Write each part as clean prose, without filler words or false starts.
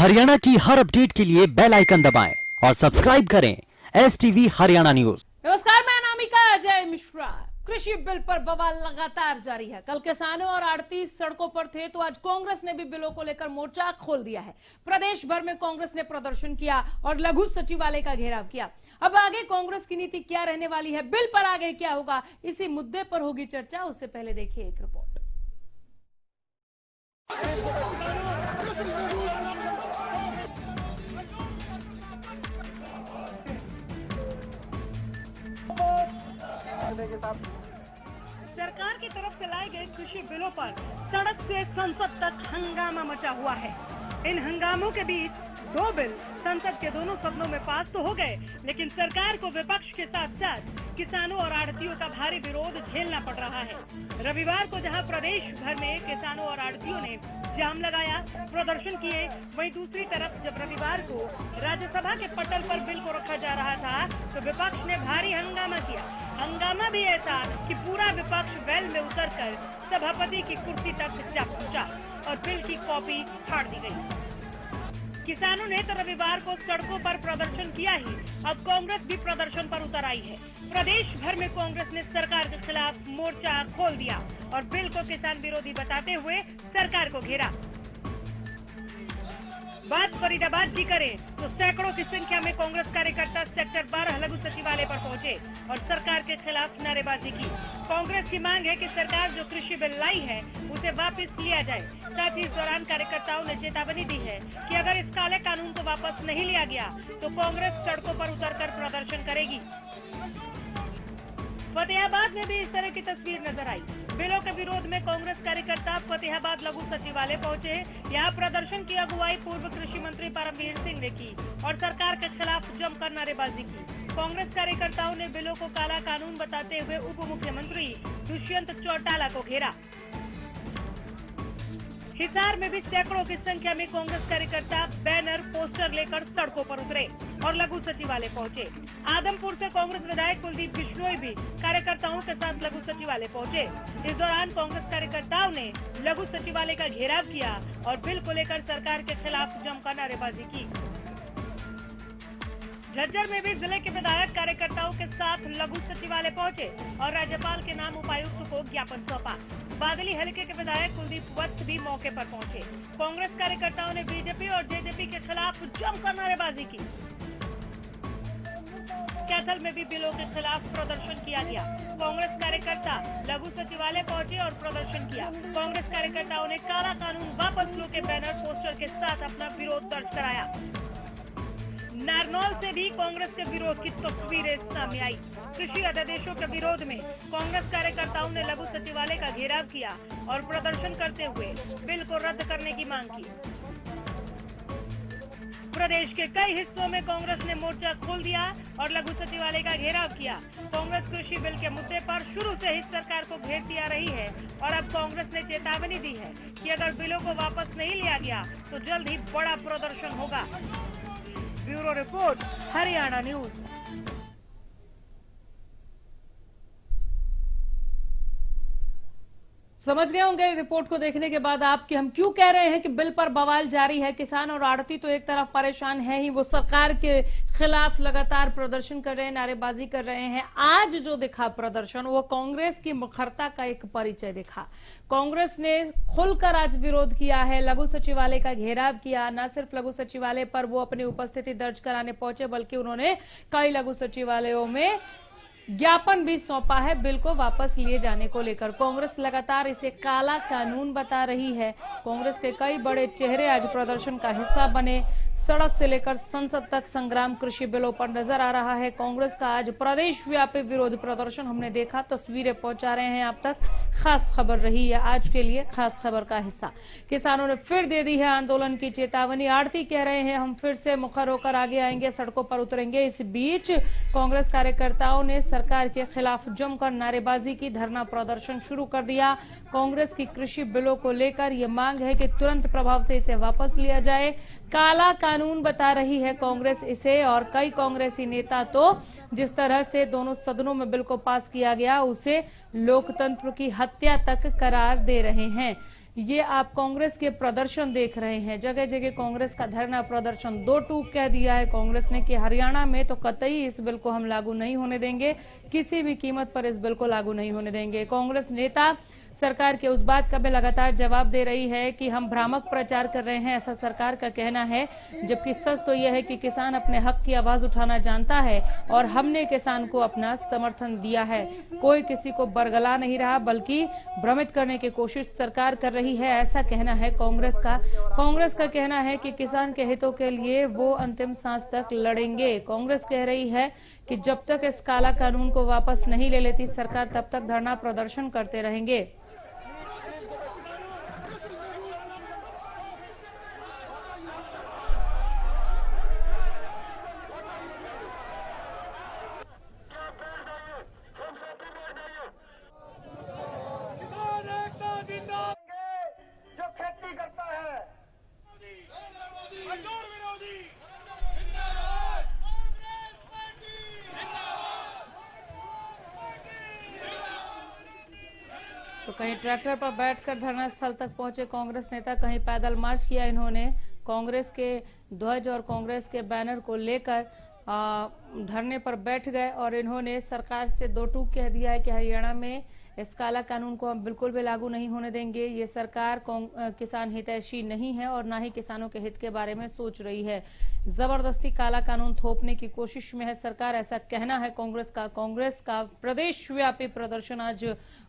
हरियाणा की हर अपडेट के लिए बेल आइकन दबाएं और सब्सक्राइब करें STV हरियाणा न्यूज। नमस्कार, मैं अनामिका अजय मिश्रा। कृषि बिल पर बवाल लगातार जारी है। कल किसानों और आड़ती सड़कों पर थे तो आज कांग्रेस ने भी बिलों को लेकर मोर्चा खोल दिया है। प्रदेश भर में कांग्रेस ने प्रदर्शन किया और लघु सचिवालय का घेराव किया। अब आगे कांग्रेस की नीति क्या रहने वाली है, बिल पर आगे क्या होगा, इसी मुद्दे पर होगी चर्चा। उससे पहले देखिए एक रिपोर्ट। सरकार की तरफ से लाए गए कृषि बिलों पर सड़क से संसद तक हंगामा मचा हुआ है। इन हंगामों के बीच दो बिल संसद के दोनों सदनों में पास तो हो गए, लेकिन सरकार को विपक्ष के साथ साथ किसानों और आड़तियों का भारी विरोध झेलना पड़ रहा है। रविवार को जहां प्रदेश भर में किसानों और आड़तियों ने जाम लगाया, प्रदर्शन किए, वहीं दूसरी तरफ जब रविवार को राज्यसभा के पटल पर बिल को रखा जा रहा था तो विपक्ष ने भारी हंगामा किया। हंगामा भी ऐसा कि पूरा विपक्ष वेल में उतरकर सभापति की कुर्सी तक जा पहुंचा और बिल की कॉपी फाड़ दी गई। किसानों ने तो रविवार को सड़कों पर प्रदर्शन किया ही, अब कांग्रेस भी प्रदर्शन पर उतर आई है। प्रदेश भर में कांग्रेस ने सरकार के खिलाफ मोर्चा खोल दिया और बिल को किसान विरोधी बताते हुए सरकार को घेरा। बात फरीदाबाद की करें तो सैकड़ों की संख्या में कांग्रेस कार्यकर्ता सेक्टर 12 लघु सचिवालय पर पहुंचे और सरकार के खिलाफ नारेबाजी की। कांग्रेस की मांग है कि सरकार जो कृषि बिल लाई है उसे वापस लिया जाए। साथ ही इस दौरान कार्यकर्ताओं ने चेतावनी दी है कि अगर इस काले कानून को वापस नहीं लिया गया तो कांग्रेस सड़कों पर उतरकर प्रदर्शन करेगी। फतेहाबाद में भी इस तरह की तस्वीर नजर आई। बिलों के विरोध में कांग्रेस कार्यकर्ता फतेहाबाद लघु सचिवालय पहुंचे। यहाँ प्रदर्शन की अगुवाई पूर्व कृषि मंत्री परमवीर सिंह ने की और सरकार के खिलाफ जमकर नारेबाजी की। कांग्रेस कार्यकर्ताओं ने बिलों को काला कानून बताते हुए उप मुख्यमंत्री दुष्यंत चौटाला को घेरा। हिसार में भी सैकड़ों की संख्या में कांग्रेस कार्यकर्ता बैनर पोस्टर लेकर सड़कों पर उतरे और लघु सचिवालय पहुंचे। आदमपुर से कांग्रेस विधायक कुलदीप बिश्नोई भी कार्यकर्ताओं के साथ लघु सचिवालय पहुंचे। इस दौरान कांग्रेस कार्यकर्ताओं ने लघु सचिवालय का घेराव किया और बिल को लेकर सरकार के खिलाफ जमकर नारेबाजी की। झज्जर में भी जिले के विधायक कार्यकर्ताओं के साथ लघु सचिवालय पहुंचे और राज्यपाल के नाम उपायुक्त को ज्ञापन सौंपा। बादली हलके के विधायक कुलदीप वत्स भी मौके पर पहुंचे। कांग्रेस कार्यकर्ताओं ने बीजेपी और जेजेपी के खिलाफ जमकर नारेबाजी की। कैथल में भी बिलों के खिलाफ प्रदर्शन किया गया। कांग्रेस कार्यकर्ता लघु सचिवालय पहुंचे और प्रदर्शन किया। कांग्रेस कार्यकर्ताओं ने काला कानून वापस लो के बैनर पोस्टर के साथ अपना विरोध दर्ज कराया। नारनौल से भी कांग्रेस के विरोध की तस्वीरें सामने आई। कृषि अध्यादेशों के विरोध में कांग्रेस कार्यकर्ताओं ने लघु सचिवालय का घेराव किया और प्रदर्शन करते हुए बिल को रद्द करने की मांग की। प्रदेश के कई हिस्सों में कांग्रेस ने मोर्चा खोल दिया और लघु सचिवालय का घेराव किया। कांग्रेस कृषि बिल के मुद्दे पर शुरू से ही सरकार को घेरती आ रही है और अब कांग्रेस ने चेतावनी दी है कि अगर बिलों को वापस नहीं लिया गया तो जल्द ही बड़ा प्रदर्शन होगा। Bureau report, Haryana news. समझ गए होंगे रिपोर्ट को देखने के बाद आप कि हम क्यों कह रहे हैं कि बिल पर बवाल जारी है। किसान और आड़ती तो एक तरफ परेशान है ही, वो सरकार के खिलाफ लगातार प्रदर्शन कर रहे हैं, नारेबाजी कर रहे हैं। आज जो दिखा प्रदर्शन वो कांग्रेस की मुखरता का एक परिचय दिखा। कांग्रेस ने खुलकर आज विरोध किया है, लघु सचिवालय का घेराव किया। न सिर्फ लघु सचिवालय पर वो अपनी उपस्थिति दर्ज कराने पहुंचे बल्कि उन्होंने कई लघु सचिवालयों में ज्ञापन भी सौंपा है बिल को वापस लिए जाने को लेकर। कांग्रेस लगातार इसे काला कानून बता रही है। कांग्रेस के कई बड़े चेहरे आज प्रदर्शन का हिस्सा बने। सड़क से लेकर संसद तक संग्राम कृषि बिलों पर नजर आ रहा है। कांग्रेस का आज प्रदेश व्यापी विरोध प्रदर्शन हमने देखा, तस्वीरें पहुंचा रहे हैं आप तक। खास खबर रही है आज के लिए, खास खबर का हिस्सा। किसानों ने फिर दे दी है आंदोलन की चेतावनी। आड़ती कह रहे हैं हम फिर से मुखर होकर आगे आएंगे, सड़कों पर उतरेंगे। इस बीच कांग्रेस कार्यकर्ताओं ने सरकार के खिलाफ जमकर नारेबाजी की, धरना प्रदर्शन शुरू कर दिया। कांग्रेस की कृषि बिलों को लेकर यह मांग है कि तुरंत प्रभाव से इसे वापस लिया जाए। काला कानून बता रही है कांग्रेस इसे, और कई कांग्रेसी नेता तो जिस तरह से दोनों सदनों में बिल को पास किया गया उसे लोकतंत्र की हत्या तक करार दे रहे हैं। ये आप कांग्रेस के प्रदर्शन देख रहे हैं। जगह जगह कांग्रेस का धरना प्रदर्शन। 2 टूक कह दिया है कांग्रेस ने कि हरियाणा में तो कतई इस बिल को हम लागू नहीं होने देंगे, किसी भी कीमत पर इस बिल को लागू नहीं होने देंगे। कांग्रेस नेता सरकार के उस बात का भी लगातार जवाब दे रही है कि हम भ्रामक प्रचार कर रहे हैं, ऐसा सरकार का कहना है। जबकि सच तो यह है कि किसान अपने हक की आवाज उठाना जानता है और हमने किसान को अपना समर्थन दिया है। कोई किसी को बरगला नहीं रहा, बल्कि भ्रमित करने की कोशिश सरकार कर रही है, ऐसा कहना है कांग्रेस का। कांग्रेस का कहना है कि किसान के हितों के लिए वो अंतिम सांस तक लड़ेंगे। कांग्रेस कह रही है कि जब तक इस काला कानून को वापस नहीं ले लेती सरकार, तब तक धरना प्रदर्शन करते रहेंगे। जो खेती करता है तो कहीं ट्रैक्टर पर बैठकर धरना स्थल तक पहुंचे कांग्रेस नेता, कहीं पैदल मार्च किया। इन्होंने कांग्रेस के ध्वज और कांग्रेस के बैनर को लेकर धरने पर बैठ गए और इन्होंने सरकार से 2 टूक कह दिया है कि हरियाणा में इस काला कानून को हम बिल्कुल भी लागू नहीं होने देंगे। ये सरकार किसान हितैषी नहीं है और ना ही किसानों के हित के बारे में सोच रही है। जबरदस्ती काला कानून थोपने की कोशिश में है सरकार, ऐसा कहना है कांग्रेस का। कांग्रेस का प्रदेश व्यापी प्रदर्शन आज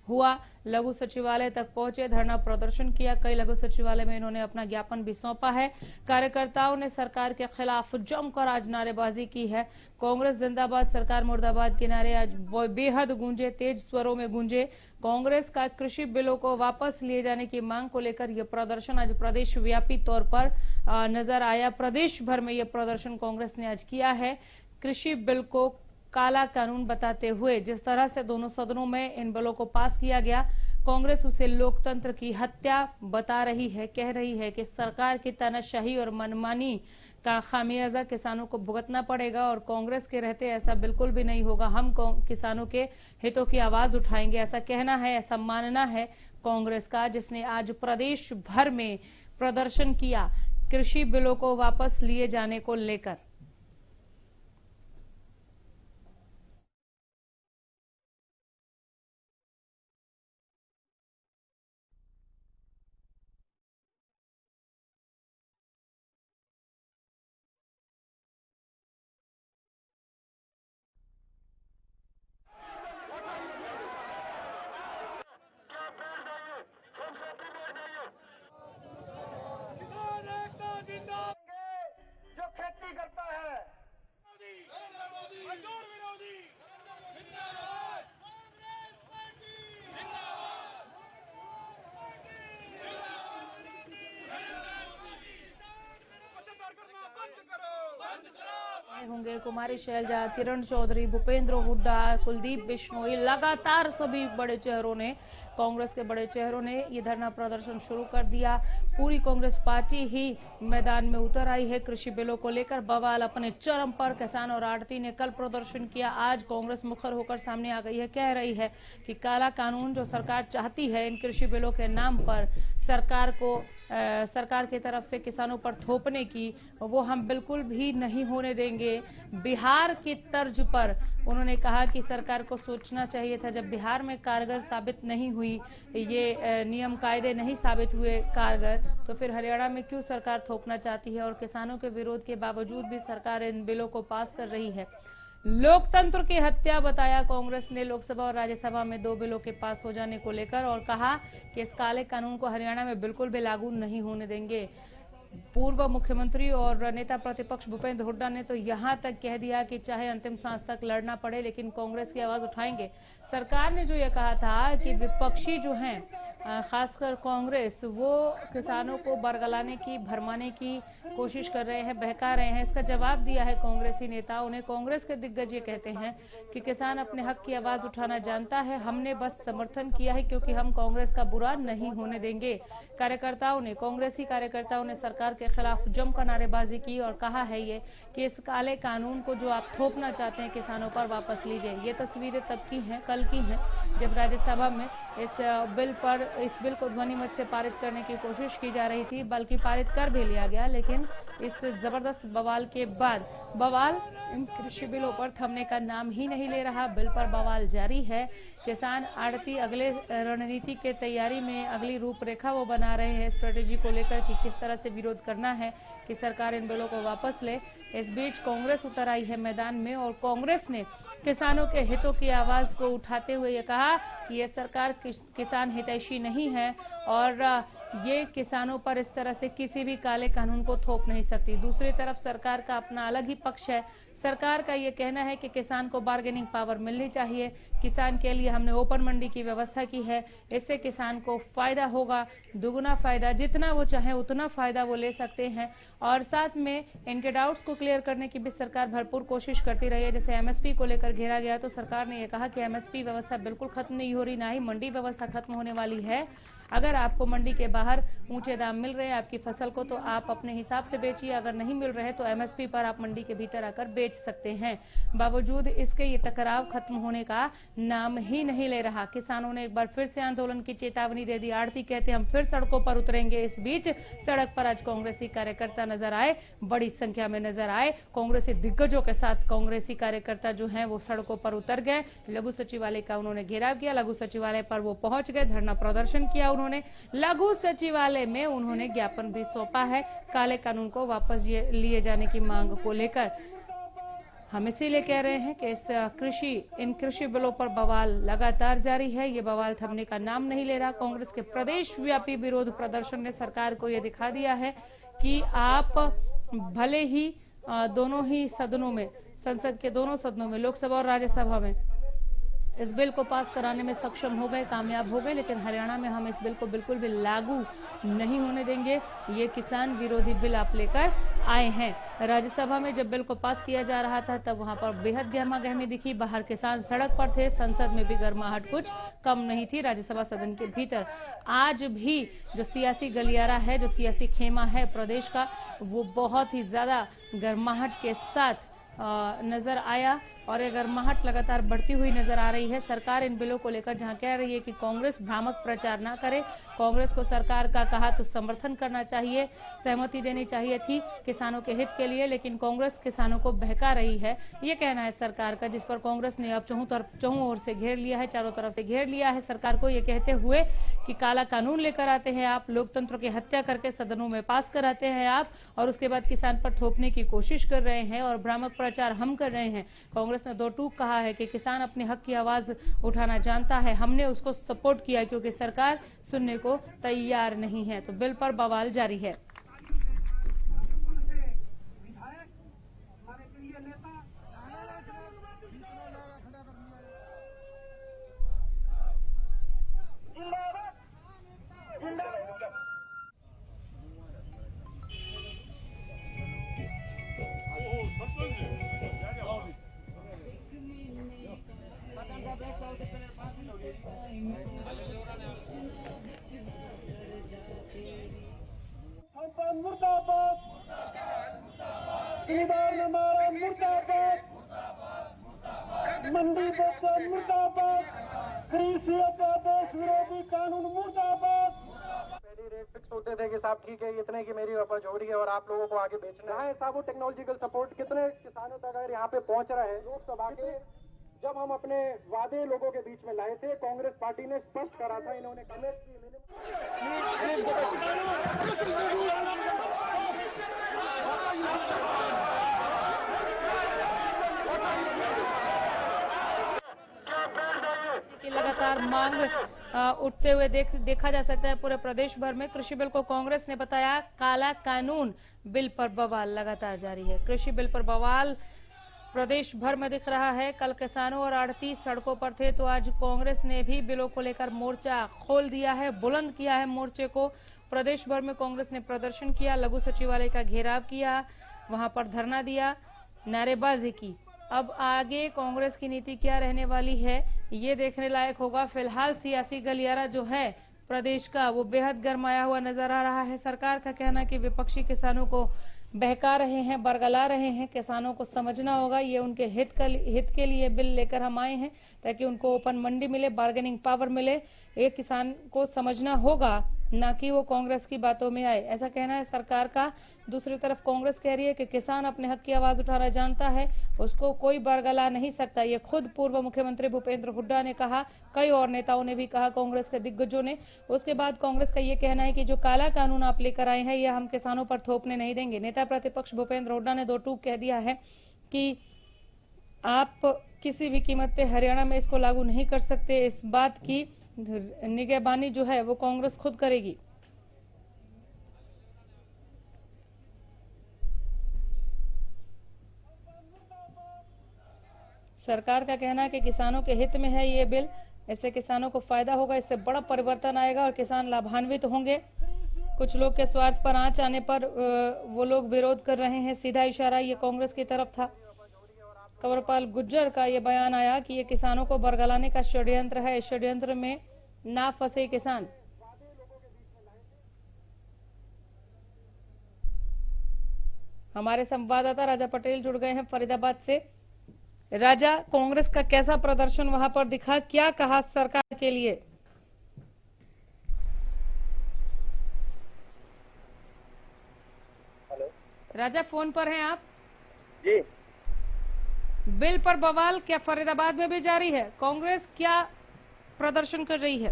हुआ। लघु सचिवालय तक पहुंचे, धरना प्रदर्शन किया। कई लघु सचिवालय में इन्होंने अपना ज्ञापन भी सौंपा है। कार्यकर्ताओं ने सरकार के खिलाफ जमकर आज नारेबाजी की है। कांग्रेस जिंदाबाद, सरकार मुर्दाबाद के नारे आज बेहद गूंजे, तेज स्वरों में गूंजे। कांग्रेस का कृषि बिलों को वापस लिए जाने की मांग को लेकर यह प्रदर्शन आज प्रदेश व्यापी तौर पर नजर आया। प्रदेश भर में यह प्रदर्शन कांग्रेस ने आज किया है। कृषि बिल को काला कानून बताते हुए जिस तरह से दोनों सदनों में इन बिलों को पास किया गया, कांग्रेस उसे लोकतंत्र की हत्या बता रही है। कह रही है कि सरकार की तानाशाही और मनमानी का खामियाजा किसानों को भुगतना पड़ेगा और कांग्रेस के रहते ऐसा बिल्कुल भी नहीं होगा। हम किसानों के हितों की आवाज उठाएंगे, ऐसा कहना है, ऐसा मानना है कांग्रेस का, जिसने आज प्रदेश भर में प्रदर्शन किया कृषि बिलों को वापस लिए जाने को लेकर। जो खेती करता है होंगे कुमारी शैलजा, किरण चौधरी, भूपेंद्र हुड्डा, कुलदीप बिश्नोई, लगातार सभी बड़े चेहरों ने, कांग्रेस के बड़े चेहरों ने ये धरना प्रदर्शन शुरू कर दिया। पूरी कांग्रेस पार्टी ही मैदान में उतर आई है कृषि बिलों को लेकर। बवाल अपने चरम पर। किसान और आड़ती ने कल प्रदर्शन किया, आज कांग्रेस मुखर होकर सामने आ गई है। कह रही है कि काला कानून जो सरकार चाहती है इन कृषि बिलों के नाम पर सरकार की तरफ से किसानों पर थोपने की, वो हम बिल्कुल भी नहीं होने देंगे। बिहार की तर्ज पर उन्होंने कहा कि सरकार को सोचना चाहिए था, जब बिहार में कारगर साबित नहीं हुई, ये नियम कायदे नहीं साबित हुए कारगर, तो फिर हरियाणा में क्यों सरकार थोपना चाहती है। और किसानों के विरोध के बावजूद भी सरकार इन बिलों को पास कर रही है। लोकतंत्र की हत्या बताया कांग्रेस ने लोकसभा और राज्यसभा में 2 बिलों के पास हो जाने को लेकर और कहा कि इस काले कानून को हरियाणा में बिल्कुल भी लागू नहीं होने देंगे। पूर्व मुख्यमंत्री और नेता प्रतिपक्ष भूपेंद्र हुड्डा ने तो यहां तक कह दिया कि चाहे अंतिम सांस तक लड़ना पड़े लेकिन कांग्रेस की आवाज उठाएंगे। सरकार ने जो ये कहा था कि विपक्षी जो हैं, खासकर कांग्रेस, वो किसानों को बरगलाने की, भरमाने की कोशिश कर रहे हैं, बहका रहे हैं, इसका जवाब दिया है कांग्रेसी नेताओं ने। कांग्रेस के दिग्गज ये कहते हैं कि किसान अपने हक की आवाज उठाना जानता है, हमने बस समर्थन किया है क्योंकि हम कांग्रेस का बुरा नहीं होने देंगे। कांग्रेसी कार्यकर्ताओं ने सरकार के खिलाफ जमकर नारेबाजी की और कहा है ये कि इस काले कानून को जो आप थोपना चाहते हैं किसानों पर, वापस लीजिए। ये तस्वीरें तब की हैं, कल की हैं, जब राज्यसभा में इस बिल पर इस बिल को ध्वनि मत से पारित करने की कोशिश की जा रही थी, बल्कि पारित कर भी लिया गया, लेकिन इस जबरदस्त बवाल के बाद बवाल इन कृषि बिलों पर थमने का नाम ही नहीं ले रहा। बिल पर बवाल जारी है। किसान आड़ती अगले रणनीति के तैयारी में अगली रूपरेखा वो बना रहे हैं स्ट्रेटेजी को लेकर कि किस तरह से विरोध करना है कि सरकार इन बिलों को वापस ले। इस बीच कांग्रेस उतर आई है मैदान में और कांग्रेस ने किसानों के हितों की आवाज को उठाते हुए ये कहा कि ये सरकार किसान हितैषी नहीं है और ये किसानों पर इस तरह से किसी भी काले कानून को थोप नहीं सकती। दूसरी तरफ सरकार का अपना अलग ही पक्ष है। सरकार का ये कहना है कि किसान को बार्गेनिंग पावर मिलनी चाहिए। किसान के लिए हमने ओपन मंडी की व्यवस्था की है, इससे किसान को फायदा होगा, दुगुना फायदा, जितना वो चाहे उतना फायदा वो ले सकते हैं। और साथ में इनके डाउट्स को क्लियर करने की भी सरकार भरपूर कोशिश करती रही है। जैसे एमएसपी को लेकर घेरा गया तो सरकार ने यह कहा कि एमएसपी व्यवस्था बिल्कुल खत्म नहीं हो रही, ना ही मंडी व्यवस्था खत्म होने वाली है। अगर आपको मंडी के बाहर ऊंचे दाम मिल रहे हैं आपकी फसल को तो आप अपने हिसाब से बेचिए, अगर नहीं मिल रहे तो एमएसपी पर आप मंडी के भीतर आकर बेच सकते हैं। बावजूद इसके ये टकराव खत्म होने का नाम ही नहीं ले रहा। किसानों ने एक बार फिर से आंदोलन की चेतावनी दे दी। आड़ती कहते हम फिर सड़कों पर उतरेंगे। इस बीच सड़क पर आज कांग्रेसी कार्यकर्ता नजर आए, बड़ी संख्या में नजर आए। कांग्रेसी दिग्गजों के साथ कांग्रेसी कार्यकर्ता जो हैं वो सड़कों पर उतर गए। लघु सचिवालय का उन्होंने घेराव किया, लघु सचिवालय पर वो पहुंच गए, धरना प्रदर्शन किया। उन्होंने लघु सचिवालय में उन्होंने ज्ञापन भी सौंपा है काले कानून को वापस लिए जाने की मांग को लेकर। हम इसीलिए कह रहे हैं कि इन कृषि बिलों पर बवाल लगातार जारी है। ये बवाल थमने का नाम नहीं ले रहा। कांग्रेस के प्रदेश व्यापी विरोध प्रदर्शन ने सरकार को यह दिखा दिया है कि आप भले ही दोनों ही सदनों में, संसद के दोनों सदनों में, लोकसभा और राज्यसभा में इस बिल को पास कराने में सक्षम हो गए, कामयाब हो गए, लेकिन हरियाणा में हम इस बिल को बिल्कुल भी लागू नहीं होने देंगे। ये किसान विरोधी बिल आप लेकर आए हैं। राज्यसभा में जब बिल को पास किया जा रहा था तब वहां पर बेहद गर्मागर्मी दिखी। बाहर किसान सड़क पर थे, संसद में भी गर्माहट कुछ कम नहीं थी। राज्यसभा सदन के भीतर आज भी जो सियासी गलियारा है, जो सियासी खेमा है प्रदेश का, वो बहुत ही ज्यादा गर्माहट के साथ नजर आया और ये गर्माहट लगातार बढ़ती हुई नजर आ रही है। सरकार इन बिलों को लेकर जहां कह रही है कि कांग्रेस भ्रामक प्रचार ना करे, कांग्रेस को सरकार का कहा तो समर्थन करना चाहिए, सहमति देनी चाहिए थी किसानों के हित के लिए, लेकिन कांग्रेस किसानों को बहका रही है, ये कहना है सरकार का, जिस पर कांग्रेस ने अब चौं ओर से घेर लिया है, चारों तरफ से घेर लिया है सरकार को, ये कहते हुए कि काला कानून लेकर आते हैं आप, लोकतंत्र की हत्या करके सदनों में पास कराते हैं आप और उसके बाद किसान पर थोपने की कोशिश कर रहे हैं और भ्रामक प्रचार हम कर रहे हैं। कांग्रेस ने दो टूक कहा है कि किसान अपने हक की आवाज उठाना जानता है, हमने उसको सपोर्ट किया क्योंकि सरकार सुनने को तैयार नहीं है। तो बिल पर बवाल जारी है। मुर्दाबाद, ईमान हमारा मुर्दाबाद, मंडी बच्चा मुर्दाबाद, कृषि देश विरोधी कानून मुर्दाबाद। पहले रेट फिक्स होते थे कि साहब ठीक है इतने की मेरी उपज हो रही है और आप लोगों को आगे बेचना है। साहब वो टेक्नोलॉजिकल सपोर्ट कितने किसानों तक अगर यहाँ पे पहुंच रहा है। लोकसभा के जब हम अपने वादे लोगों के बीच में लाए थे, कांग्रेस पार्टी ने स्पष्ट करा था, इन्होंने की लगातार मांग उठते हुए देखा जा सकता है पूरे प्रदेश भर में। कृषि बिल को कांग्रेस ने बताया काला कानून, बिल पर बवाल लगातार जारी है। कृषि बिल पर बवाल प्रदेश भर में दिख रहा है। कल किसानों और आड़ती सड़कों पर थे तो आज कांग्रेस ने भी बिलों को लेकर मोर्चा खोल दिया है, बुलंद किया है मोर्चे को। प्रदेश भर में कांग्रेस ने प्रदर्शन किया, लघु सचिवालय का घेराव किया, वहां पर धरना दिया, नारेबाजी की। अब आगे कांग्रेस की नीति क्या रहने वाली है ये देखने लायक होगा। फिलहाल सियासी गलियारा जो है प्रदेश का वो बेहद गरमाया हुआ नजर आ रहा है। सरकार का कहना कि विपक्षी किसानों को बहका रहे हैं, बरगला रहे हैं। किसानों को समझना होगा ये उनके हित के लिए बिल लेकर हम आए हैं ताकि उनको ओपन मंडी मिले, बार्गेनिंग पावर मिले। ये किसान को समझना होगा, ना कि वो कांग्रेस की बातों में आए, ऐसा कहना है सरकार का। दूसरी तरफ कांग्रेस कह रही है कि किसान अपने हक की आवाज उठाना जानता है, उसको कोई बरगला नहीं सकता। ये खुद पूर्व मुख्यमंत्री भूपेंद्र हुड्डा ने कहा, कई और नेताओं ने भी कहा, कांग्रेस के दिग्गजों ने। उसके बाद कांग्रेस का ये कहना है कि जो काला कानून आप लेकर आए हैं, ये हम किसानों पर थोपने नहीं देंगे। नेता प्रतिपक्ष भूपेंद्र हुड्डा ने दो टूक कह दिया है कि आप किसी भी कीमत पे हरियाणा में इसको लागू नहीं कर सकते। इस बात की निगहबानी जो है वो कांग्रेस खुद करेगी। सरकार का कहना है कि किसानों के हित में है ये बिल, इससे किसानों को फायदा होगा, इससे बड़ा परिवर्तन आएगा और किसान लाभान्वित होंगे। कुछ लोग के स्वार्थ पर आंच आने पर वो लोग विरोध कर रहे हैं। सीधा इशारा ये कांग्रेस की तरफ था। कंवरपाल गुर्जर का ये बयान आया कि ये किसानों को बरगलाने का षड्यंत्र है, इस षड्यंत्र में ना फंसे किसान। हमारे संवाददाता राजा पटेल जुड़ गए हैं फरीदाबाद से। राजा, कांग्रेस का कैसा प्रदर्शन वहां पर दिखा, क्या कहा सरकार के लिए? हेलो राजा, फोन पर हैं आप जी। बिल पर बवाल क्या फरीदाबाद में भी जारी है? कांग्रेस क्या प्रदर्शन कर रही है?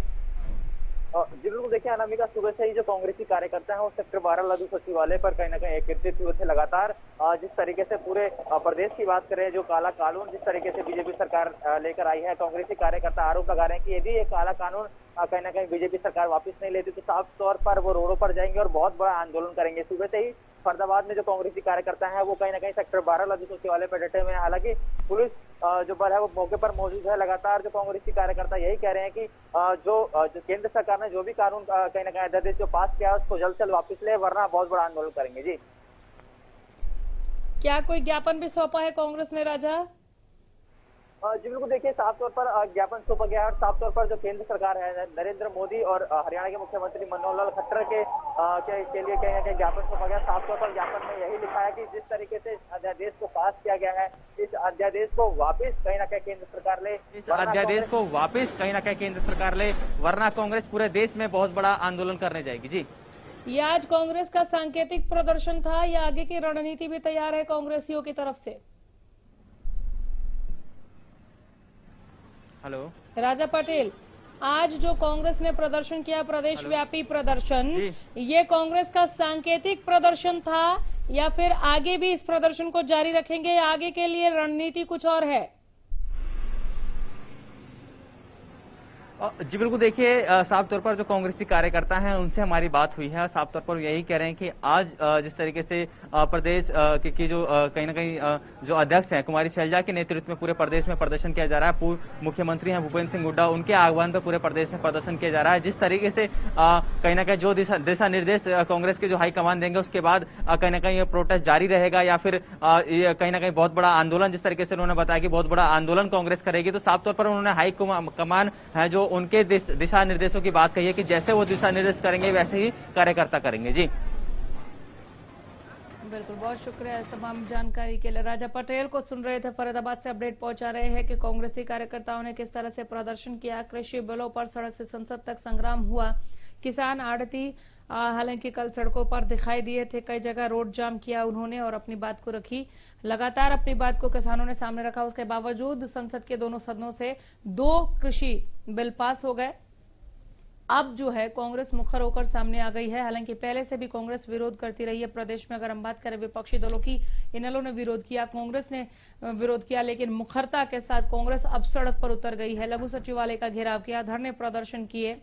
जी बिल्कुल, देखिए अनामिका, सुबह से ही जो कांग्रेसी कार्यकर्ता हैं वो सेक्टर 12 लघु सचिवालय पर कहीं ना कहीं एकत्रित हुए थे। लगातार जिस तरीके से पूरे प्रदेश की बात करें, जो काला कानून जिस तरीके से बीजेपी सरकार लेकर आई है, कांग्रेसी कार्यकर्ता आरोप लगा रहे हैं कि यदि ये काला कानून कहीं ना कहीं बीजेपी सरकार वापस नहीं लेती तो साफ तौर पर वो रोडों पर जाएंगे और बहुत बड़ा आंदोलन करेंगे। सुबह से ही फरीदाबाद में जो कांग्रेसी कार्यकर्ता है वो कहीं ना कहीं सेक्टर 12 लघु सचिवालय पर डटे हुए हैं। हालांकि पुलिस जो बल है वो मौके पर मौजूद है। लगातार जो कांग्रेसी कार्यकर्ता यही कह रहे हैं कि जो केंद्र सरकार ने जो भी कानून कहीं ना कहीं अध्यादेश जो पास किया है उसको जल्द से जल्द वापस ले, वरना बहुत बड़ा आंदोलन करेंगे। जी, क्या कोई ज्ञापन भी सौंपा है कांग्रेस ने राजा? जी बिल्कुल, देखिए साफ तौर पर ज्ञापन सौंपा गया है और साफ तौर पर जो केंद्र सरकार है, नरेंद्र मोदी और हरियाणा के मुख्यमंत्री मनोहर लाल खट्टर के लिए कहीं ना कहीं ज्ञापन सौंपा गया। साफ तौर पर ज्ञापन में यही लिखा है कि जिस तरीके से अध्यादेश को पास किया गया है, इस अध्यादेश को वापस कहीं ना कहीं केंद्र सरकार ले, वरना कांग्रेस पूरे देश में बहुत बड़ा आंदोलन करने जाएगी। जी, ये आज कांग्रेस का सांकेतिक प्रदर्शन था या आगे की रणनीति भी तैयार है कांग्रेसियों की तरफ से? हेलो राजा पटेल, आज जो कांग्रेस ने प्रदर्शन किया, प्रदेश व्यापी प्रदर्शन, ये कांग्रेस का सांकेतिक प्रदर्शन था या फिर आगे भी इस प्रदर्शन को जारी रखेंगे, आगे के लिए रणनीति कुछ और है? जी बिल्कुल, देखिए साफ तौर पर जो कांग्रेसी कार्यकर्ता हैं उनसे हमारी बात हुई है। साफ तौर पर यही कह रहे हैं कि आज जिस तरीके से प्रदेश की जो कहीं ना कहीं जो अध्यक्ष हैं कुमारी शैलजा के नेतृत्व में पूरे प्रदेश में प्रदर्शन किया जा रहा है, पूर्व मुख्यमंत्री हैं भूपेंद्र सिंह हुड्डा, उनके आह्वान पर पूरे प्रदेश में प्रदर्शन किया जा रहा है। जिस तरीके से कहीं ना कहीं जो दिशा निर्देश कांग्रेस के जो हाईकमान देंगे उसके बाद कहीं ना कहीं ये प्रोटेस्ट जारी रहेगा या फिर कहीं ना कहीं बहुत बड़ा आंदोलन, जिस तरीके से उन्होंने बताया कि बहुत बड़ा आंदोलन कांग्रेस करेगी। तो साफ तौर पर उन्होंने हाईकमान है जो उनके दिशा निर्देशों की बात कही है कि जैसे वो दिशा निर्देश करेंगे वैसे ही कार्यकर्ता करेंगे। जी बिल्कुल, बहुत शुक्रिया इस तमाम जानकारी के लिए। राजा पटेल को सुन रहे थे, फरीदाबाद से अपडेट पहुंचा रहे हैं कि कांग्रेसी कार्यकर्ताओं ने किस तरह से प्रदर्शन किया। कृषि बिलों पर सड़क से संसद तक संग्राम हुआ। किसान आड़ती हालांकि कल सड़कों पर दिखाई दिए थे, कई जगह रोड जाम किया उन्होंने और अपनी बात को रखी। लगातार अपनी बात को किसानों ने सामने रखा। उसके बावजूद संसद के दोनों सदनों से 2 कृषि बिल पास हो गए। अब जो है कांग्रेस मुखर होकर सामने आ गई है। हालांकि पहले से भी कांग्रेस विरोध करती रही है प्रदेश में। अगर हम बात करें विपक्षी दलों की, इनेलो ने विरोध किया, कांग्रेस ने विरोध किया, लेकिन मुखरता के साथ कांग्रेस अब सड़क पर उतर गई है। लघु सचिवालय का घेराव किया, धरने प्रदर्शन किए।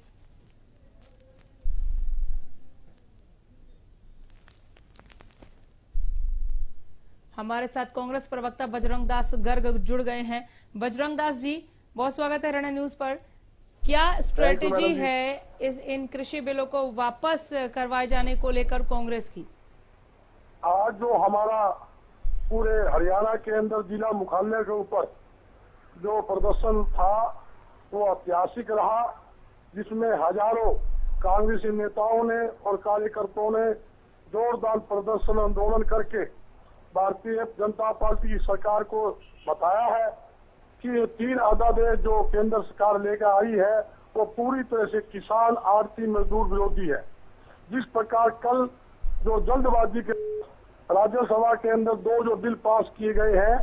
हमारे साथ कांग्रेस प्रवक्ता बजरंग दास गर्ग जुड़ गए हैं। बजरंग दास जी, बहुत स्वागत है हरियाणा न्यूज पर। क्या स्ट्रेटेजी है इन कृषि बिलों को वापस करवाए जाने को लेकर कांग्रेस की? आज जो हमारा पूरे हरियाणा के अंदर जिला मुख्यालय के ऊपर जो प्रदर्शन था वो ऐतिहासिक रहा, जिसमें हजारों कांग्रेसी नेताओं ने और कार्यकर्ताओं ने जोरदार प्रदर्शन आंदोलन करके भारतीय जनता पार्टी की सरकार को बताया है कि ये 3 अध्यादेश जो केंद्र सरकार लेकर आई है वो पूरी तरह से किसान आड़ती मजदूर विरोधी है। जिस प्रकार कल जो जल्दबाजी के राज्यसभा के अंदर 2 जो बिल पास किए गए हैं,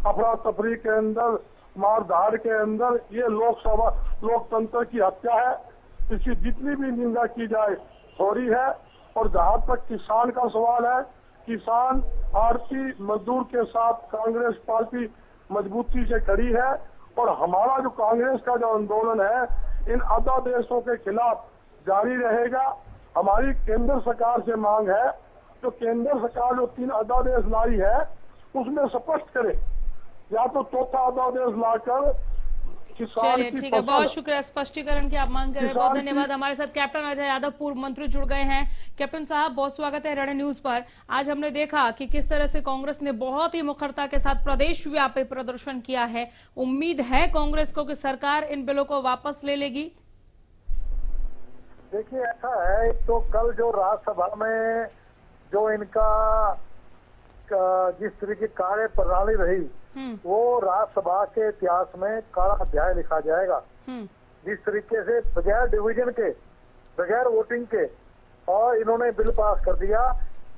अफरा तफरी के अंदर, मारधाड़ के अंदर, ये लोकसभा लोकतंत्र की हत्या है। इसकी जितनी भी निंदा की जाए थोड़ी है। और जहां तक किसान का सवाल है, किसान आड़ती मजदूर के साथ कांग्रेस पार्टी मजबूती से खड़ी है। और हमारा जो कांग्रेस का जो आंदोलन है इन अध्यादेशों के खिलाफ जारी रहेगा। हमारी केंद्र सरकार से मांग है, जो केंद्र सरकार जो 3 अध्यादेश लाई है उसमें स्पष्ट करे, या तो चौथा अध्यादेश लाकर किसान चलिए की ठीक है, फसल बहुत शुक्रिया स्पष्टीकरण की आप मांग कर रहे हैं, बहुत धन्यवाद। हमारे साथ कैप्टन अजय यादव पूर्व मंत्री जुड़ गए हैं। कैप्टन साहब बहुत स्वागत है हरियाणा न्यूज पर। आज हमने देखा कि किस तरह से कांग्रेस ने बहुत ही मुखरता के साथ प्रदेश व्यापी प्रदर्शन किया है। उम्मीद है कांग्रेस को कि सरकार इन बिलों को वापस ले लेगी? देखिए ऐसा है, तो कल जो राज्यसभा में जो इनका जिस तरह की कार्य प्रणाली रही वो राज्यसभा के इतिहास में काला अध्याय लिखा जाएगा। जिस तरीके से बगैर डिवीजन के, बगैर वोटिंग के और इन्होंने बिल पास कर दिया,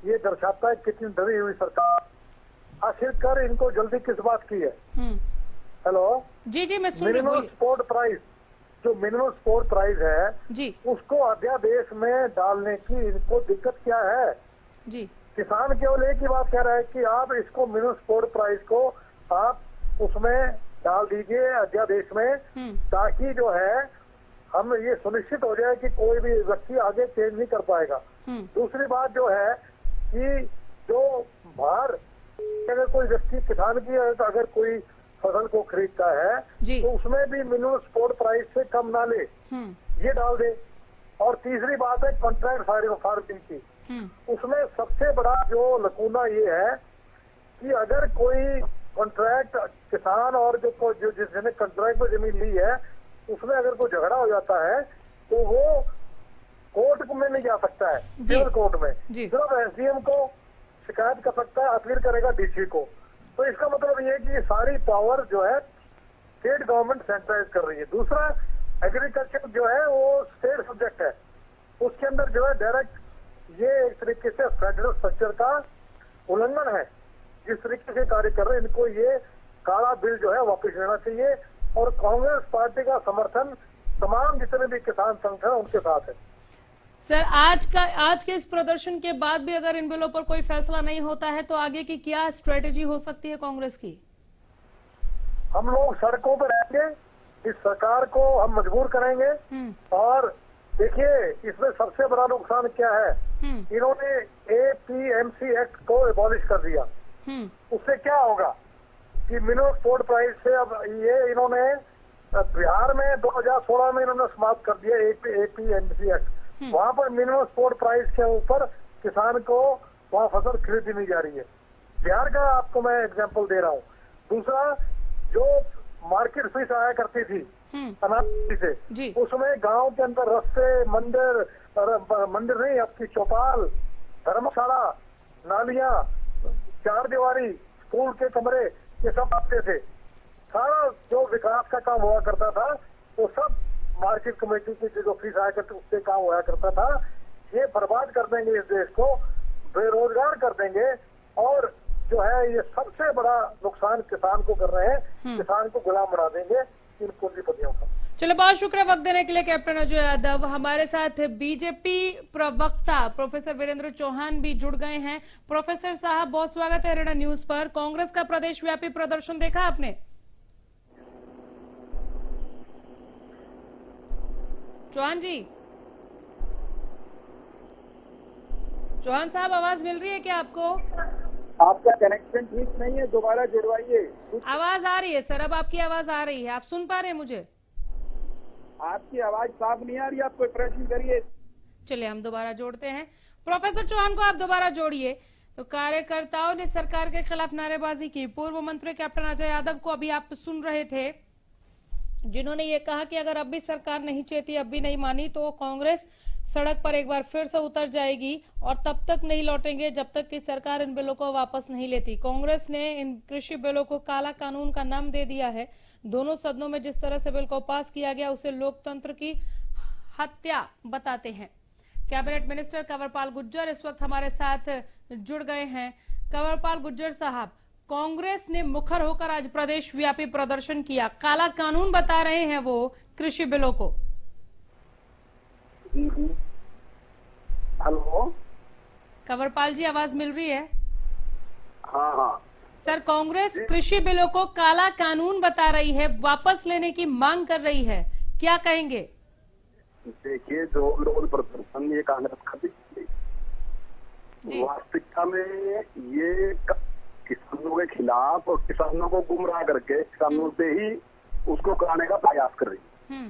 ये दर्शाता है कितनी डरी हुई सरकार। आखिरकार इनको जल्दी किस बात की है? हेलो जी मैं सुन रही हूं। मिनिमम सपोर्ट प्राइस, जो मिनिमम सपोर्ट प्राइस है जी, उसको अध्यादेश में डालने की इनको दिक्कत क्या है? जी किसान केवल एक ही बात कह रहा है कि आप इसको मिनिमम सपोर्ट प्राइस को आप उसमें डाल दीजिए अध्यादेश में, ताकि जो है हम ये सुनिश्चित हो जाए कि कोई भी व्यक्ति आगे चेंज नहीं कर पाएगा। दूसरी बात जो है कि जो बाहर अगर कोई व्यक्ति किसान की अगर कोई फसल को खरीदता है तो उसमें भी मिनिमम सपोर्ट प्राइस से कम ना ले, ये डाल दे। और तीसरी बात है कॉन्ट्रैक्ट फार्मिंग की, उसमें सबसे बड़ा जो लकूना ये है कि अगर कोई कॉन्ट्रैक्ट किसान और जो जिसने कॉन्ट्रैक्ट में जमीन ली है उसमें अगर कोई झगड़ा हो जाता है तो वो कोर्ट में नहीं जा सकता है, सिविल कोर्ट में सिर्फ एसडीएम को शिकायत कर सकता है, अपील करेगा डीसी को। तो इसका मतलब ये है कि सारी पावर जो है स्टेट गवर्नमेंट सेंट्रलाइज कर रही है। दूसरा, एग्रीकल्चर जो है वो स्टेट सब्जेक्ट है, उसके अंदर जो है डायरेक्ट ये एक तरीके से फेडरल स्ट्रक्चर का उल्लंघन है। जिस तरीके से कार्य कर रहे हैं इनको ये काला बिल जो है वापस लेना चाहिए। और कांग्रेस पार्टी का समर्थन तमाम जितने भी किसान संगठन उनके साथ है। सर आज के इस प्रदर्शन के बाद भी अगर इन बिलों पर कोई फैसला नहीं होता है तो आगे की क्या स्ट्रेटेजी हो सकती है कांग्रेस की? हम लोग सड़कों पर रहेंगे, इस सरकार को हम मजबूर करेंगे। और देखिए इसमें सबसे बड़ा नुकसान क्या है, इन्होंने APMC एक्ट को एबॉलिश कर दिया। उससे क्या होगा कि मिनिमम सपोर्ट प्राइस से अब ये इन्होंने बिहार में 2016 में इन्होंने समाप्त कर दिया APMC एक्ट। वहां पर मिनिमम सपोर्ट प्राइस के ऊपर किसान को वहां फसल खरीदी नहीं जा रही है। बिहार का आपको मैं एग्जांपल दे रहा हूँ। दूसरा, जो मार्केट फीस आया करती थी अनाज से, उसमें गांव के अंदर रस्ते, मंदिर नहीं, आपकी चौपाल, धर्मशाला, नालियां, चार दीवारी, स्कूल के कमरे, ये सब आते थे। सारा जो विकास का काम हुआ करता था वो सब मार्केट कमेटी की जो फीस आया करती उससे काम हुआ करता था। ये बर्बाद कर देंगे इस देश को, बेरोजगार कर देंगे। और जो है ये सबसे बड़ा नुकसान किसान को कर रहे हैं, किसान को गुलाम बना देंगे इन पूंजीपतियों का। चलो बहुत शुक्रिया वक्त देने के लिए कैप्टन अजय यादव। हमारे साथ बीजेपी प्रवक्ता प्रोफेसर वीरेंद्र चौहान भी जुड़ गए हैं। प्रोफेसर साहब बहुत स्वागत है हरियाणा न्यूज पर। कांग्रेस का प्रदेश व्यापी प्रदर्शन देखा आपने? चौहान जी, चौहान साहब आवाज मिल रही है क्या आपको? आपका कनेक्शन ठीक नहीं है, दोबारा जुड़वाइए। आवाज आ रही है सर, अब आपकी आवाज आ रही है, आप सुन पा रहे हैं मुझे? आपकी आवाज साफ नहीं आ रही, आप कोई प्रश्न करिए। चलिए हम दोबारा जोड़ते हैं। प्रोफेसर चौहान को आप दोबारा जोड़िए। तो कार्यकर्ताओं ने सरकार के खिलाफ नारेबाजी की। पूर्व मंत्री कैप्टन अजय यादव को अभी आप सुन रहे थे, जिन्होंने ये कहा कि अगर अब भी सरकार नहीं चेती, अब भी नहीं मानी तो कांग्रेस सड़क पर एक बार फिर से उतर जाएगी और तब तक नहीं लौटेंगे जब तक कि सरकार इन बिलों को वापस नहीं लेती। कांग्रेस ने इन कृषि बिलों को काला कानून का नाम दे दिया है। दोनों सदनों में जिस तरह से बिल को पास किया गया उसे लोकतंत्र की हत्या बताते हैं। कैबिनेट मिनिस्टर कंवरपाल गुर्जर इस वक्त हमारे साथ जुड़ गए हैं। कंवरपाल गुर्जर साहब, कांग्रेस ने मुखर होकर आज प्रदेश व्यापी प्रदर्शन किया, काला कानून बता रहे हैं वो कृषि बिलों को। हेलो कंवरपाल जी, आवाज मिल रही है? हाँ हाँ सर, कांग्रेस कृषि बिलों को काला कानून बता रही है, वापस लेने की मांग कर रही है, क्या कहेंगे? देखिए, जो लोग प्रदर्शन ये कांग्रेस का वास्तविकता में ये किसानों के खिलाफ और किसानों को गुमराह करके किसानों से ही उसको कराने का प्रयास कर रही है।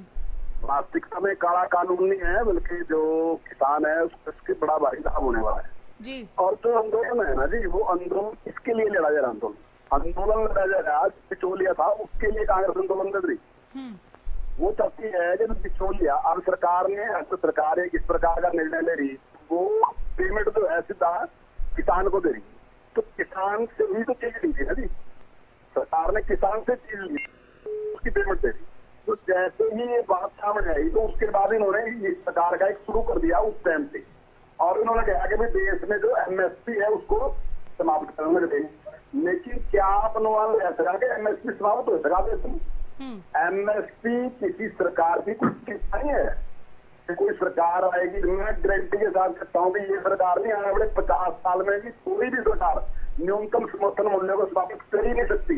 वास्तविकता में काला कानून नहीं है, बल्कि जो किसान है उसके बड़ा भारी लाभ होने वाला है जी। और जो आंदोलन है ना जी, वो आंदोलन किसके लिए लड़ा जा रहा है? आंदोलन लड़ा जा रहा है, बिचौलिया था उसके लिए कांग्रेस आंदोलन कर रही। वो चाहती है कि बिचौलिया, अब सरकार ने सरकार इस प्रकार का निर्णय ले रही, वो पेमेंट जो है सीधा किसान को दे रही, तो किसान से भी तो चीज ली थी ना जी, सरकार ने किसान से चीज ली, उसकी पेमेंट दे दी। तो जैसे ही ये बात सामने आई तो उसके बाद इन्होंने इस प्रकार का एक शुरू कर दिया उस टाइम से, और इन्होंने कहा कि भाई देश में जो एमएसपी है उसको समाप्त करने देंगे। लेकिन क्या आप अनुमान लगा सका कि एमएसपी समाप्त हो सका? एमएसपी किसी सरकार की कुछ नहीं है कि कोई सरकार आएगी, मैं गारंटी के साथ कहता हूँ कि ये सरकार नहीं आने वाले 50 साल में भी कोई भी सरकार न्यूनतम समर्थन मूल्य को समाप्त कर ही नहीं सकती।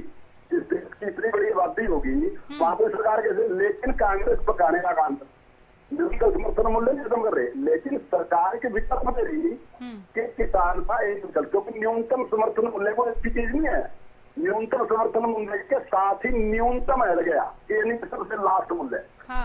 जिस देश की इतनी बड़ी आबादी होगी वहां कोई सरकार कैसे? लेकिन कांग्रेस पकाने का काम न्यूनतम समर्थन मूल्य खत्म कर रहे, लेकिन सरकार के विकल्प दे रही कि किसान का एक विकल्प, क्योंकि न्यूनतम समर्थन मूल्य को अच्छी चीज नहीं है। न्यूनतम समर्थन मूल्य के साथ ही न्यूनतम है गया, ये नहीं सबसे लास्ट मूल्य।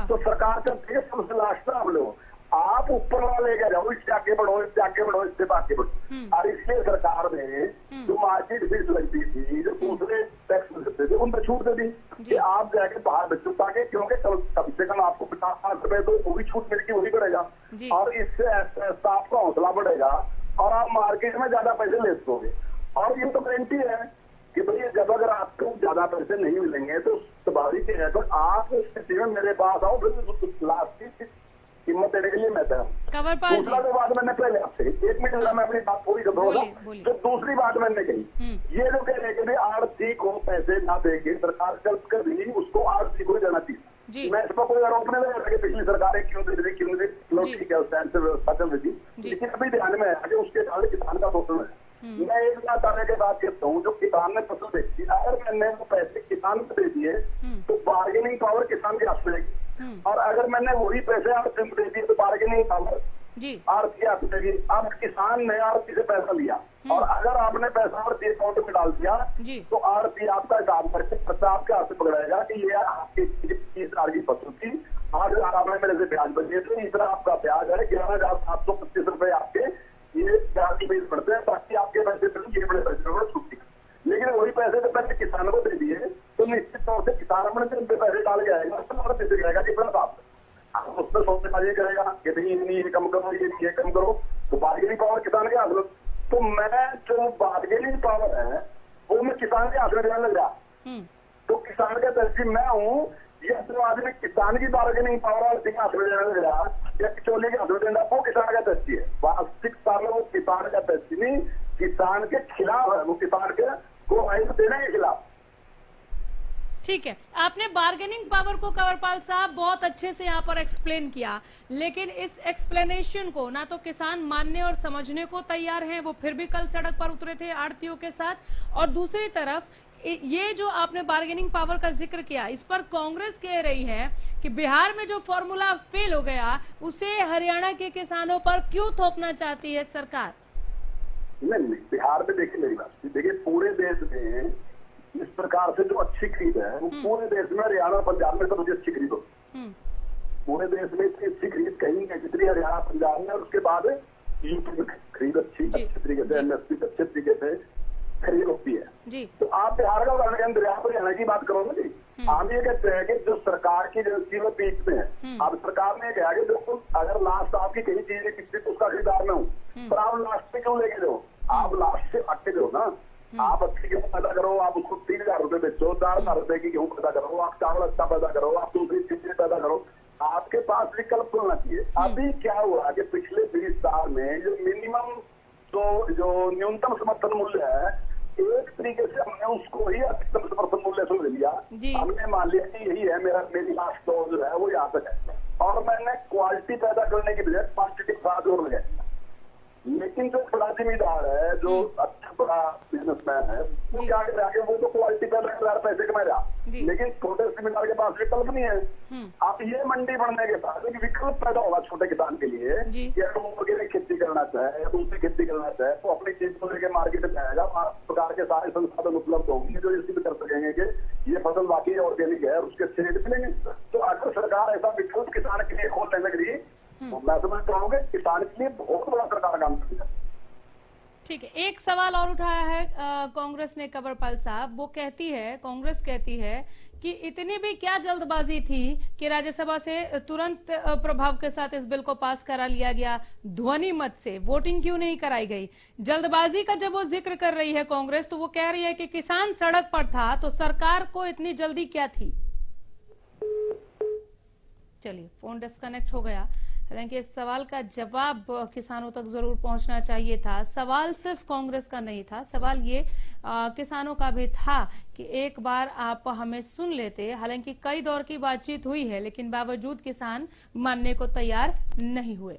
तो सरकार करती है सबसे लास्ट आप लोग, आप ऊपर वाला लेके जाओ, इससे आगे बढ़ो, इससे आगे बढ़ो, इससे आगे बढ़ो। और इसलिए सरकार ने जो मार्केट फीस लगती थी, जो दूसरे टैक्स लगते थे, उन पर छूट दे दी कि आप जाके बाहर बच्चों ताकि, क्योंकि कम से कम आपको 50 रुपए तो वो भी छूट मिलती वही बढ़ेगा, और इससे आपका हौसला बढ़ेगा और आप मार्केट में ज्यादा पैसे ले सकोगे। और ये तो गारंटी है कि भाई जब अगर आपको ज्यादा पैसे नहीं मिलेंगे तो स्वाभाविक है, तो आप उस स्थिति में मेरे पास आओ, फिर लास्ट की कीमत देने के लिए मैं तैयार हूं। दूसरा जो बात मैंने पहले आपसे 1 मिनट मैं अपनी बात पूरी कर दूंगा। जो दूसरी बात मैंने कही, ये जो कह रहे हैं कि आरती को पैसे ना देके सरकार कर्ज कर दी, उसको आरती को जाना चाहिए। मैं इस पर कोई आरोप नहीं लगा कि पिछली सरकारें क्यों दे रही, क्यों नहीं, लोग ठीक है उस टाइम से व्यवस्था चल रही थी, लेकिन अभी ध्यान में आया कि उसके बाद किसान का शोषण है। मैं एक बात आने के बाद कहता हूँ, जो किसान ने फसल बेची, अगर मैंने वो पैसे किसान को दे दिए तो बार्गेनिंग पावर किसान के हाथ में रहेगी, और अगर मैंने वही पैसे आरती को दे दिए तो बार्गेनिंग पावर आरती हाथ में रहेगी। अब किसान ने आरती से पैसा लिया और अगर आपने पैसा आरती अकाउंट में डाल दिया तो आरती आपका हिसाब करके पैसा आपके हाथ से पकड़ाएगा कि ये आपकी 30 हजार की फसल थी, 8,000 आपने मेरे से ब्याज बचे थे, इतना आपका ब्याज है, 11,725 रुपए आपके ये ब्याज की बेस बढ़ते हैं, ताकि आपके पैसे ये बड़े पैसे छुट्टी। लेकिन वही पैसे तो पहले किसानों को दे दिए तो निश्चित तौर से किसान अपने दिन पे पैसे डाल के आएगा, तो पैसे कहेगा कि बड़ा साफ है, उसमें सौदेबाजी करेगा कि भाई ये कम करो, ये कम करो, तो बार्गेनिंग पावर किसान के हाथ में। तो मैं जो बार्गेनिंग पावर है वो मैं किसान के हाथ में देने लग रहा, तो किसान का तहसील मैं हूँ, ये जो आदमी किसान की बार्गेनिंग पावर और हाथ में देने लग रहा या किचौली के हाथ में देना, वो किसान का तहसील है। वास्तविकता में वो किसान का तहसील नहीं, किसान के खिलाफ है, वो किसान के को आयु देने के खिलाफ। ठीक है, आपने बार्गेनिंग पावर को कंवरपाल साहब बहुत अच्छे से यहाँ पर एक्सप्लेन किया, लेकिन इस एक्सप्लेनेशन को ना तो किसान मानने और समझने को तैयार हैं, वो फिर भी कल सड़क पर उतरे थे आड़तियों के साथ, और दूसरी तरफ ये जो आपने बार्गेनिंग पावर का जिक्र किया, इस पर कांग्रेस कह रही है कि बिहार में जो फॉर्मूला फेल हो गया उसे हरियाणा के किसानों पर क्यों थोपना चाहती है सरकार? नहीं, बिहार में देखिए मेरी बात, देखिए पूरे देश में इस प्रकार से जो अच्छी खरीद है वो पूरे देश में, हरियाणा पंजाब में सबसे अच्छी खरीद होती है। पूरे देश में इतनी अच्छी खरीद कहीं नहीं जितनी हरियाणा पंजाब में, और उसके बाद यूपी में खरीद अच्छी तरीके से, एमएसपी अच्छे तरीके से खरीद होती है। तो आप बिहार का उदाहरण दरिया हरियाणा की बात करो ना जी, हम ये कहते हैं कि जो सरकार की एजेंसी में बीच में है, अब सरकार ने कहा कि जो अगर लास्ट आपकी कहीं चीज है किसी को उसका खरीदार में हूँ, पर आप लास्ट पे क्यों लेके दो? आप लास्ट से हट के दो ना। आप अच्छी गेहूं पैदा करो, आप उसको 3,000 रुपए बेचो, 4,000 रुपए की गेहूं पैदा करो, आप चावल अच्छा पैदा करो, आप दूसरी चीजें पैदा करो, आपके पास विकल्प होना चाहिए। अभी क्या हुआ कि पिछले 20 साल में जो मिनिमम जो न्यूनतम समर्थन मूल्य है, एक तरीके से हमने उसको ही अधिकतम समर्थन मूल्य से ले लिया। हमने मान लिया कि यही है मेरी लास्ट तो जो है वो यहाँ तक है, और मैंने क्वालिटी पैदा करने के बजाय क्वांटिटी का जोर लगाया। लेकिन जो बड़ा जिम्मेदार है, जो अच्छा बड़ा बिजनेसमैन है, वो क्या करे आगे, वो तो क्वालिटी पैदा कर रहा है, पैसे कमा रहा, लेकिन छोटे जिम्मेदार के पास विकल्प नहीं है। अब ये मंडी बढ़ने के बाद एक विकल्प पैदा होगा छोटे किसान के लिए कि अगर वो मुर्गे की खेती करना चाहे या दूसरी खेती करना चाहे तो अपनी चीज को लेकर मार्केट में जाएगा, प्रकार के सारे संसाधन उपलब्ध होंगे जो इसी में कर सकेंगे कि ये फसल वाकई ऑर्गेनिक है और उसके अच्छे रेट मिलेंगे। तो अगर सरकार ऐसा विकल्प किसान के लिए खोलने लग रही, तो मैं समझता हूँ कि किसान के लिए बहुत बड़ा सरकार काम कर रही है। ठीक है, एक सवाल और उठाया है कांग्रेस ने, कंवरपाल साहब, वो कहती है, कांग्रेस कहती है कि इतनी भी क्या जल्दबाजी थी कि राज्यसभा से तुरंत प्रभाव के साथ इस बिल को पास करा लिया गया, ध्वनि मत से वोटिंग क्यों नहीं कराई गई? जल्दबाजी का जब वो जिक्र कर रही है कांग्रेस, तो वो कह रही है कि किसान सड़क पर था तो सरकार को इतनी जल्दी क्या थी? चलिए, फोन डिस्कनेक्ट हो गया। हालांकि इस सवाल का जवाब किसानों तक जरूर पहुंचना चाहिए था। सवाल सिर्फ कांग्रेस का नहीं था, सवाल ये किसानों का भी था कि एक बार आप हमें सुन लेते। हालांकि कई दौर की बातचीत हुई है, लेकिन बावजूद किसान मानने को तैयार नहीं हुए।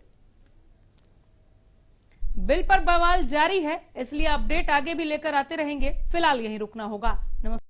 बिल पर बवाल जारी है, इसलिए अपडेट आगे भी लेकर आते रहेंगे। फिलहाल यहीं रुकना होगा। नमस्कार।